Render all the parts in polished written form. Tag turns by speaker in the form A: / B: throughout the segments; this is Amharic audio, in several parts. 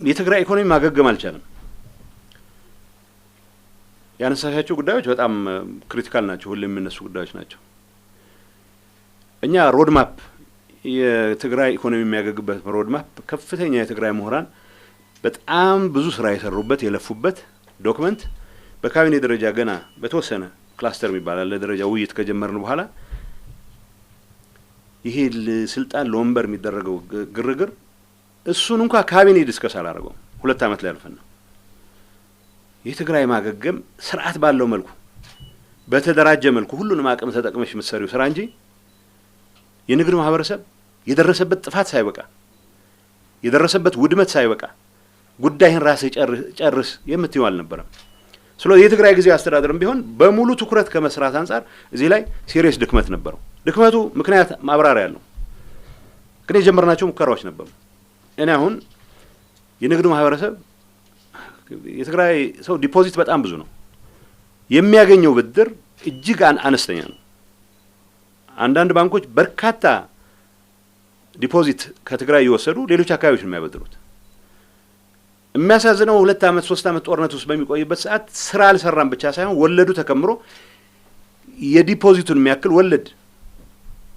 A: የትግራይ ኢኮኖሚ ማገገም አልቻለም። ያነሳሻቸው ጉዳዮች በጣም ክሪቲካል ናቸው፣ ሁሌም የሚነሱ ጉዳዮች ናቸው። እኛ ሮድማፕ የትግራይ ኢኮኖሚ የሚያገግበት ሮድማፕ ከፍተኛ የትግራይ ምሁራን በጣም ብዙ ስራ የሰሩበት የለፉበት ዶክመንት በካቢኔ ደረጃ ገና በተወሰነ ክላስተር የሚባል ለደረጃ ውይይት ከጀመርን በኋላ ይሄ ስልጣን ለወንበር የሚደረገው ግርግር እሱን እንኳን ካቢኔ ዲስከስ አላደረገውም። 2 አመት ላይ አልፈን ነው የትግራይ ማገገም ስርዓት ባለው መልኩ በተደራጀ መልኩ ሁሉንም አቅም ተጠቅመሽ የምትሰሪው ስራ እንጂ የንግድ ማህበረሰብ የደረሰበት ጥፋት ሳይበቃ የደረሰበት ውድመት ሳይበቃ ጉዳይን ራስ ጨርስ የምትይው አልነበረም። ስለዚህ የትግራይ ጊዜያዊ አስተዳደርም ቢሆን በሙሉ ትኩረት ከመስራት አንፃር እዚህ ላይ ሲሪየስ ድክመት ነበረው። ድክመቱ ምክንያት ማብራሪያ ያለው ግን የጀመርናቸው ሙከራዎች ነበሩ። እኔ አሁን የንግዱ ማህበረሰብ የትግራይ ሰው ዲፖዚት በጣም ብዙ ነው፣ የሚያገኘው ብድር እጅግ አነስተኛ ነው። አንዳንድ ባንኮች በርካታ ዲፖዚት ከትግራይ እየወሰዱ ሌሎች አካባቢዎች ነው የሚያበድሩት። የሚያሳዝነው 2 አመት 3 አመት ጦርነት ውስጥ በሚቆይበት ሰዓት ስራ አልሰራም ብቻ ሳይሆን ወለዱ ተከምሮ የዲፖዚቱን የሚያክል ወለድ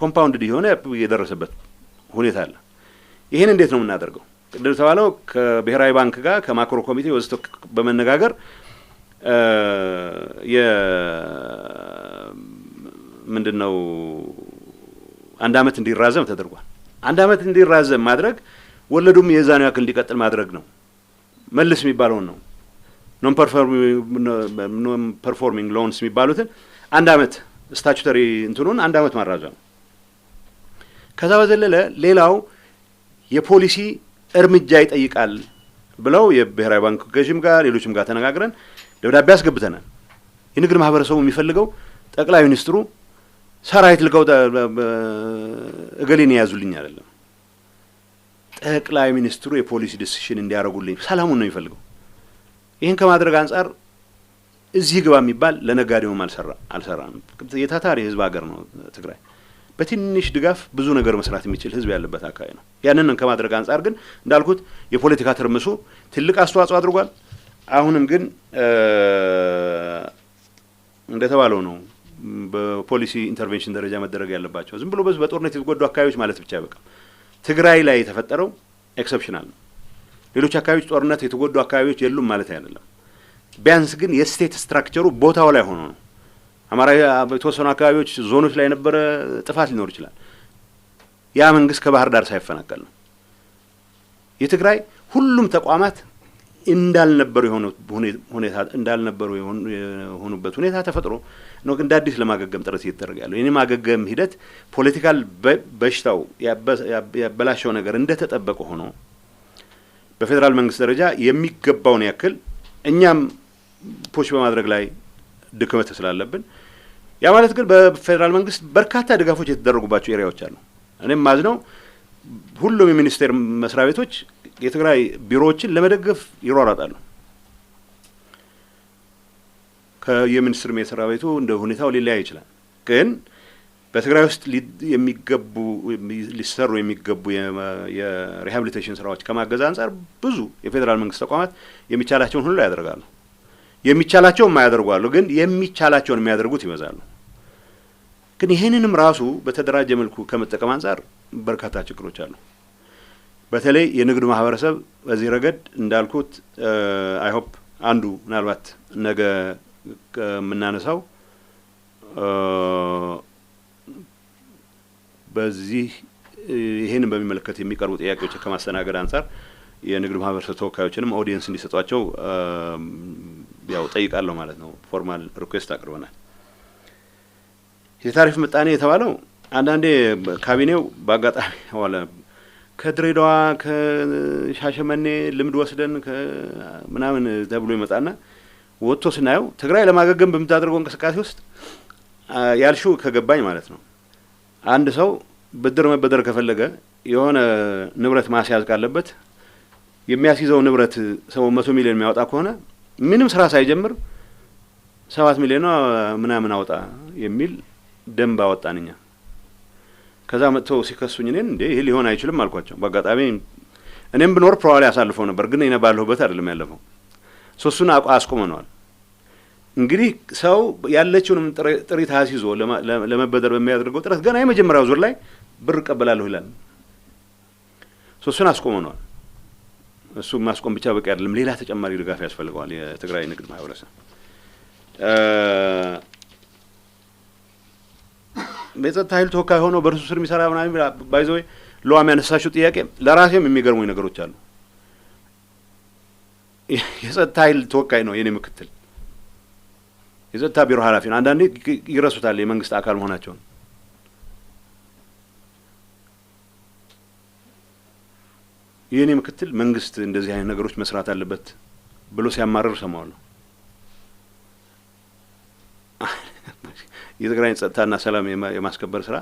A: ኮምፓውንድ የሆነ የደረሰበት ሁኔታ አለ። ይሄን እንዴት ነው የምናደርገው? ቅድም ተባለው ከብሔራዊ ባንክ ጋር ከማክሮ ኮሚቴ ወስቶ በመነጋገር ምንድነው 1 አመት እንዲራዘም ተደርጓል። 1 አመት እንዲራዘም ማድረግ ወለዱም የዛኑ ያክል እንዲቀጥል ማድረግ ነው። መልስ የሚባለው ነው ኖን ፐርፎርሚንግ ሎንስ የሚባሉትን 1 አመት ስታቹተሪ እንትኑን 1 አመት ማራዘም። ከዛ በዘለለ ሌላው የፖሊሲ እርምጃ ይጠይቃል ብለው የብሔራዊ ባንክ ገዥም ጋር ሌሎችም ጋር ተነጋግረን ደብዳቤ አስገብተናል። የንግድ ማህበረሰቡ የሚፈልገው ጠቅላይ ሚኒስትሩ ሰራዊት ልከው እገሌን ያዙልኝ አይደለም። ጠቅላይ ሚኒስትሩ የፖሊሲ ዲሲሽን እንዲያደርጉልኝ ሰላሙን ነው የሚፈልገው። ይህን ከማድረግ አንጻር እዚህ ግባ የሚባል ለነጋዴውም አልሰራም። የታታሪ ህዝብ ሀገር ነው ትግራይ። በትንሽ ድጋፍ ብዙ ነገር መስራት የሚችል ህዝብ ያለበት አካባቢ ነው። ያንን ከማድረግ አንጻር ግን እንዳልኩት የፖለቲካ ትርምሱ ትልቅ አስተዋጽኦ አድርጓል። አሁንም ግን እንደተባለው ነው በፖሊሲ ኢንተርቬንሽን ደረጃ መደረግ ያለባቸው። ዝም ብሎ በጦርነት የተጎዱ አካባቢዎች ማለት ብቻ አይበቃም። ትግራይ ላይ የተፈጠረው ኤክሰፕሽናል ነው። ሌሎች አካባቢዎች ጦርነት የተጎዱ አካባቢዎች የሉም ማለት አይደለም። ቢያንስ ግን የስቴት ስትራክቸሩ ቦታው ላይ ሆኖ ነው። አማራ በተወሰኑ አካባቢዎች ዞኖች ላይ የነበረ ጥፋት ሊኖር ይችላል። ያ መንግስት ከባህር ዳር ሳይፈናቀል ነው። የትግራይ ሁሉም ተቋማት እንዳልነበሩ የሆኑበት ሁኔታ ተፈጥሮ ነው እንደ አዲስ ለማገገም ጥረት እየተደረገ ያለው። የኔ ማገገም ሂደት ፖለቲካል በሽታው ያበላሸው ነገር እንደተጠበቀ ሆኖ በፌደራል መንግስት ደረጃ የሚገባውን ያክል እኛም ፑሽ በማድረግ ላይ ድክመት ስላለብን ያ ማለት ግን በፌደራል መንግስት በርካታ ድጋፎች የተደረጉባቸው ኤሪያዎች አሉ። እኔም ማዝነው ሁሉም የሚኒስቴር መስሪያ ቤቶች የትግራይ ቢሮዎችን ለመደገፍ ይሯሯጣሉ። ከየሚኒስትር መስሪያ ቤቱ እንደ ሁኔታው ሊለያይ ይችላል። ግን በትግራይ ውስጥ ሊሰሩ የሚገቡ የሪሃቢሊቴሽን ስራዎች ከማገዝ አንጻር ብዙ የፌደራል መንግስት ተቋማት የሚቻላቸውን ሁሉ ያደርጋሉ። የሚቻላቸውን ማያደርጓሉ፣ ግን የሚቻላቸውን የሚያደርጉት ይበዛሉ። ግን ይሄንንም ራሱ በተደራጀ መልኩ ከመጠቀም አንጻር በርካታ ችግሮች አሉ። በተለይ የንግዱ ማህበረሰብ በዚህ ረገድ እንዳልኩት አይ ሆፕ አንዱ ምናልባት ነገ የምናነሳው በዚህ ይሄንን በሚመለከት የሚቀርቡ ጥያቄዎች ከማስተናገድ አንጻር የንግዱ ማህበረሰብ ተወካዮችንም ኦዲየንስ እንዲሰጧቸው ያው ጠይቃለሁ ማለት ነው። ፎርማል ሪኩዌስት አቅርበናል። የታሪፍ ምጣኔ የተባለው አንዳንዴ ካቢኔው በአጋጣሚ ዋለ ከድሬዳዋ ከሻሸመኔ ልምድ ወስደን ከምናምን ተብሎ ይመጣና ወጥቶ ስናየው ትግራይ ለማገገም በምታደርገው እንቅስቃሴ ውስጥ ያልሽው ከገባኝ ማለት ነው። አንድ ሰው ብድር መበደር ከፈለገ የሆነ ንብረት ማስያዝ ካለበት የሚያስይዘው ንብረት 700 ሚሊዮን የሚያወጣ ከሆነ ምንም ስራ ሳይጀምር 7 ሚሊዮን ምናምን አወጣ የሚል ደንብ አወጣንኛ። ከዛ መጥተው ሲከሱኝ እኔን እንዴ ይሄ ሊሆን አይችልም አልኳቸው። በአጋጣሚ እኔም ብኖር ፕሮባብሊ ያሳልፈው ነበር ግን እኔ ባለሁበት አይደለም ያለፈው ሶስቱን አስቆመናል እንግዲህ ሰው ያለችውንም ጥሪት አስይዞ ለመበደር በሚያደርገው ጥረት ገና የመጀመሪያው ዙር ላይ ብር ቀበላለሁ ይላል ሶስቱን አስቆመናል እሱ ማስቆም ብቻ በቃ አይደለም ሌላ ተጨማሪ ድጋፍ ያስፈልጋል የትግራይ ንግድ ማህበረሰብ በጸጥታ ኃይል ተወካይ ሆኖ በርሱ ስር የሚሰራ ምናምን ባይዘው ለዋም ያነሳሽው ጥያቄ ለራሴም የሚገርሙኝ ነገሮች አሉ የጸጥታ ኃይል ተወካይ ነው የኔ ምክትል የጸጥታ ቢሮ ኃላፊ ነው አንዳንዴ ይረሱታል የመንግስት አካል መሆናቸው የኔ ምክትል መንግስት እንደዚህ አይነት ነገሮች መስራት አለበት ብሎ ሲያማርር ሰማዋለሁ የትግራይ ጸጥታና ሰላም የማስከበር ስራ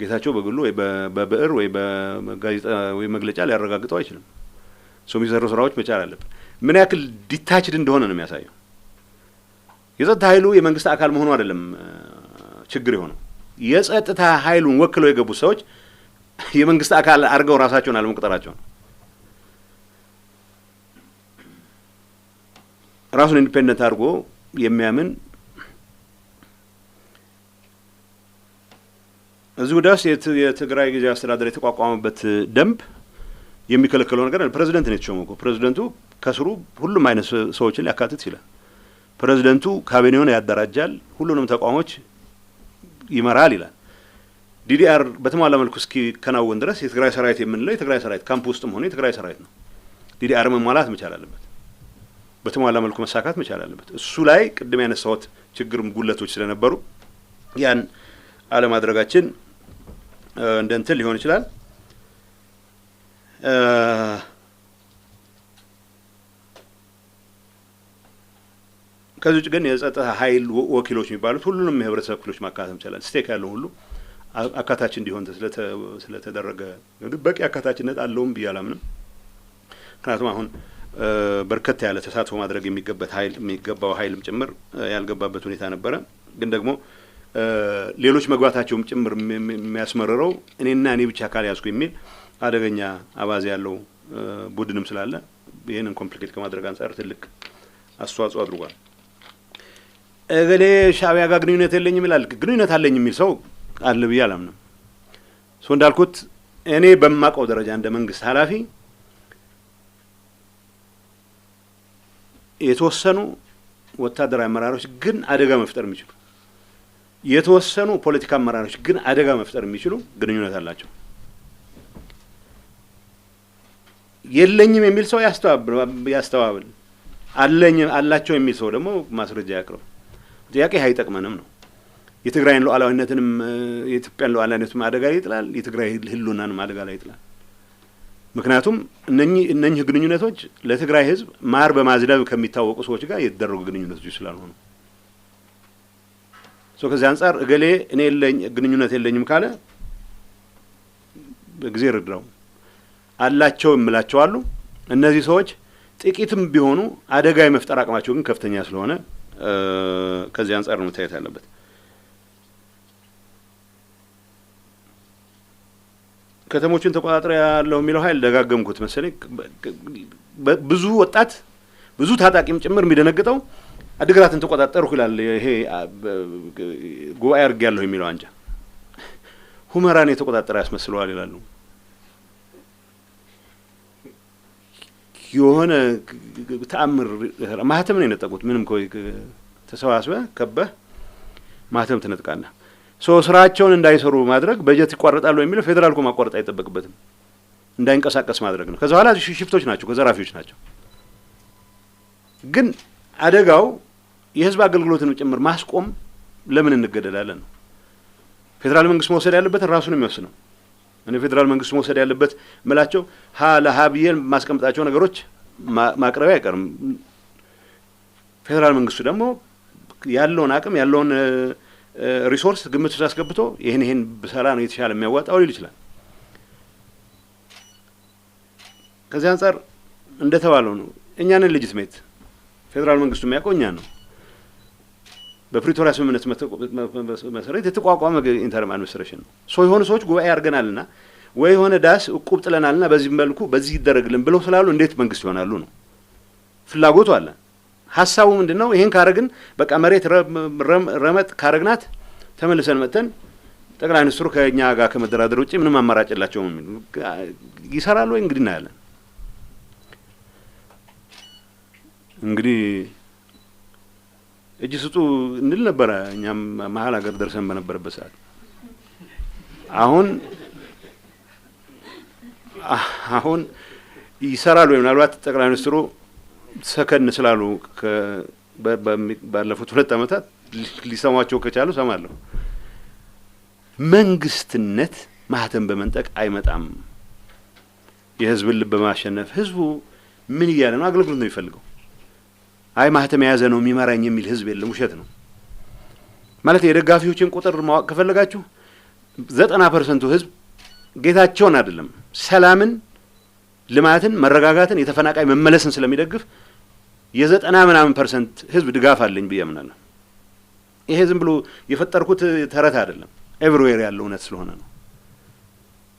A: ጌታቸው በግሉ ወይ በብዕር ወይ በጋዜጣ ወይ መግለጫ ሊያረጋግጠው አይችልም ሰው የሚሰሩ ስራዎች መቻል አለበት ምን ያክል ዲታችድ እንደሆነ ነው የሚያሳየው የጸጥታ ኃይሉ የመንግስት አካል መሆኑ አይደለም ችግር የሆነው የጸጥታ ኃይሉን ወክለው የገቡ ሰዎች የመንግስት አካል አርገው ራሳቸውን አለመቁጠራቸው ራሱን ኢንዲፔንደንት አድርጎ የሚያምን እዚሁ ዳስ የትግራይ ጊዜያዊ አስተዳደር የተቋቋመበት ደንብ የሚከለከለው ነገር ፕሬዝዳንት ነው የተሾመው ፕሬዝዳንቱ ከስሩ ሁሉም አይነት ሰዎችን ሊያካትት ይችላል ፕሬዝዳንቱ ካቢኔውን ያደራጃል ሁሉንም ተቋሞች ይመራል ይላል ዲዲአር በተሟላ መልኩ እስኪ ከናወን ድረስ የትግራይ ሰራዊት የምንለው የትግራይ ሰራዊት ካምፕ ውስጥም ሆነ የትግራይ ሰራዊት ነው ዲዲአር መሟላት መቻል አለበት በተሟላ መልኩ መሳካት መቻል አለበት እሱ ላይ ቅድም ያነሳሁት ችግርም ጉለቶች ስለነበሩ ያን አለማድረጋችን እንደንተ ሊሆን ይችላል ከዚህ ግን የጸጥታ ኃይል ወኪሎች የሚባሉት ሁሉንም የህብረተሰብ ክፍሎች ማካተት ይችላል ስቴክ ያለው ሁሉ አካታች እንዲሆን ስለተደረገ በቂ አካታችነት አለውም ቢያላምንም ምክንያቱም አሁን በርከት ያለ ተሳትፎ ማድረግ የሚገባው ኃይልም ጭምር ያልገባበት ሁኔታ ነበረ ግን ደግሞ ሌሎች መግባታቸውም ጭምር የሚያስመረረው እኔና እኔ ብቻ ካል ያስኩ የሚል አደገኛ አባዜ ያለው ቡድንም ስላለ ይሄንን ኮምፕሊኬት ከማድረግ አንፃር ትልቅ አስተዋጽኦ አድርጓል እገሌ ሻዕቢያ ጋር ግንኙነት የለኝም ይላል ግንኙነት አለኝ የሚል ሰው አለ ብዬ አላምንም ሰው እንዳልኩት እኔ በማቀው ደረጃ እንደ መንግስት ኃላፊ የተወሰኑ ወታደራዊ አመራሮች ግን አደጋ መፍጠር የሚችሉ የተወሰኑ ፖለቲካ አመራሮች ግን አደጋ መፍጠር የሚችሉ ግንኙነት አላቸው የለኝም የሚል ሰው ያስተባብል አላቸው የሚል ሰው ደግሞ ማስረጃ ያቅርብ ጥያቄ አይጠቅመንም ነው የትግራይን ሉዓላዊነትንም የኢትዮጵያን ሉዓላዊነትም አደጋ ላይ ይጥላል የትግራይ ህልውናንም አደጋ ላይ ይጥላል ምክንያቱም እነኚህ ግንኙነቶች ለትግራይ ህዝብ ማር በማዝለብ ከሚታወቁ ሰዎች ጋር የተደረጉ ግንኙነቶች ስላልሆኑ ከዚህ አንፃር እገሌ እኔ ግንኙነት የለኝም ካለ በጊዜ ረድራው አላቸው እምላቸው አሉ እነዚህ ሰዎች ጥቂትም ቢሆኑ አደጋ የመፍጠር አቅማቸው ግን ከፍተኛ ስለሆነ ከዚህ አንፃር ነው ታየት ያለበት ከተሞችን ተቆጣጣሪ ያለው የሚለው ኃይል ደጋገምኩት መሰለኝ ብዙ ወጣት ብዙ ታጣቂም ጭምር የሚደነግጠው አድግራትን ተቆጣጣርኩ ይላል ይሄ ጉባኤ አርግ ያለው የሚለው አንጃ ሁመራን የተቆጣጣረ ያስመስለዋል ይላሉ የሆነ ተአምር ማህተም ነው የነጠቁት ምንም ኮይ ተሰዋስበ ከበህ ማህተም ተነጥቃና ስራቸውን እንዳይሰሩ ማድረግ በጀት ይቋረጣሉ የሚለው ፌደራል ኮ ማቋረጥ አይተበቅበትም እንዳይንቀሳቀስ ማድረግ ነው ከዛው ኋላ ሽፍቶች ናቸው ከዘራፊዎች ናቸው ግን አደጋው የህዝብ አገልግሎትን ጭምር ማስቆም ለምን እንገደላለን ነው ፌደራል መንግስት መውሰድ ያለበት ራሱ ነው የሚወስነው እኔ ፌደራል መንግስት መውሰድ ያለበት መላቸው ለሀብየን ማስቀምጣቸው ነገሮች ማቅረብ አይቀርም ፌደራል መንግስቱ ደግሞ ያለውን አቅም ያለውን ሪሶርስ ግምት ውስጥ አስገብቶ ይሄን በሰላ ነው የተሻለ የሚያዋጣው ሊል ይችላል ከዚህ አንፃር እንደተባለው ነው እኛንን ሌጂቲሜት ፌደራል መንግስቱ የሚያቆኛ ነው በፕሪቶሪያ ስምምነት መሰረት የተቋቋመ ኢንተርም አድሚኒስትሬሽን ነው የሆኑ ሰዎች ጉባኤ አርገናልና ወይ ሆነ ዳስ እቁብ ጥለናልና በዚህ መልኩ በዚህ ይደረግልን ብለው ስላሉ እንዴት መንግስት ይሆናሉ ነው ፍላጎቱ አለ ሐሳቡ ምንድነው ይሄን ካረግን በቃ መሬት ረመጥ ካረግናት ተመልሰን መተን ጠቅላይ ሚኒስትሩ ከኛ ጋር ከመደራደር ውጪ ምንም አማራጭ የላቸውም ይሰራሉ ወይ እንግዲህ እናያለን እንግዲህ እጅ ስጡ እንል ነበር እኛም መሀል ሀገር ደርሰን በነበረበት ሰዓት አሁን ይሰራሉ ወይ ምናልባት ጠቅላይ ሚኒስትሩ ሰከን ስላሉ ባለፉት 2 አመታት ሊሰማቸው ከቻሉ ሰማለሁ መንግስትነት ማህተም በመንጠቅ አይመጣም የህዝብ ልብ በማሸነፍ ህዝቡ ምን ይያለ ነው አገልግሎት ነው የሚፈልገው አይ ማህተም ያዘ ነው የሚመራኝ የሚል ህዝብ የለም ውሸት ነው ማለት የደጋፊዎችን ቁጥር ማወቅ ከፈለጋችሁ 90% ህዝብ ጌታቸውን አይደለም ሰላምን ልማትን መረጋጋትን የተፈናቃይ መመለስን ስለሚደግፍ የ90% ህዝብ ድጋፍ አለኝ በየምናና ይሄ ዝም ብሎ የፈጠርኩት ተረት አይደለም ኤቨሪዌር ያለው እውነት ስለሆነ ነው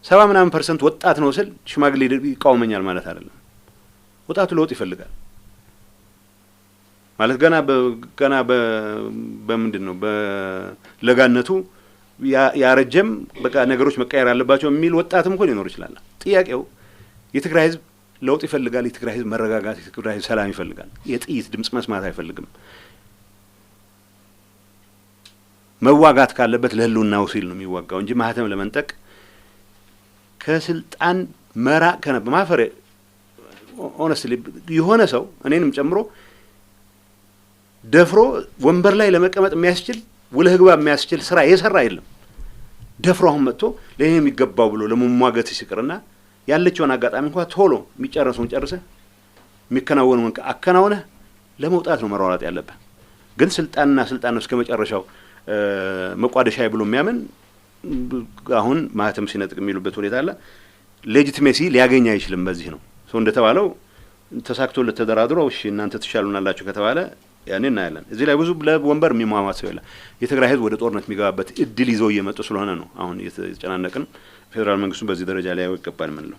A: 70% ወጣት ነው ስል ሽማግሌ ይቃወመኛል ማለት አይደለም ወጣቱ ለውጥ ይፈልጋል ማለት ገና በምንድነው በለጋነቱ ያረጀም በቃ ነገሮች መቀየር አለባቸው የሚል ወጣትም እኮ ሊኖር ይችላል ጥያቄው የትግራይ ህዝብ ለውጥ ይፈልጋል የትግራይ ህዝብ መረጋጋት የትግራይ ህዝብ ሰላም ይፈልጋል የጥይት ድምጽ መስማት አይፈልግም መዋጋት ካለበት ለህልውናው ሲል ነው የሚዋጋው እንጂ ማህተም ለመንጠቅ ከስልጣን መራቅ ከነበ ማፈረ ሆነስትሊ የሆነ ሰው እኔንም ጨምሮ ደፍሮ ወንበር ላይ ለመቀመጥ የሚያስችል ወለህግባ የሚያስችል ስራ የሰራ የለም ደፍሮ አሁን መጥቶ ለኔ የሚገባው ብሎ ለመሟገት ሲቀርና ያለችውን አጋጣሚ እንኳን ቶሎ የሚጨርሰውን ጨርሰ የሚከናወነውን አከናውነ ለመውጣት ነው መራራት ያለበት ግን ስልጣን ነው እስከመጨረሻው መቋደሻይ ብሎ የሚያምን አሁን ማህተም ሲነጥቅ የሚሉበት ሁኔታ አለ ሌጂቲሜሲ ሊያገኝ አይችልም በዚህ ነው ሰው እንደተባለው ተሳክቶ ለተደራድሮ እሺ እናንተ ተሻሉናላችሁ ከተባለ ያኔ እናያለን እዚህ ላይ ብዙ ለወንበር የሚሟሟት ሰው ይላል የትግራይ ህዝብ ወደ ጦርነት የሚገባበት እድል ይዘው እየመጡ ስለሆነ ነው አሁን የተጨናነቅን ፌደራል መንግስቱ በዚህ ደረጃ ላይ ያው ይገባል ምን ነው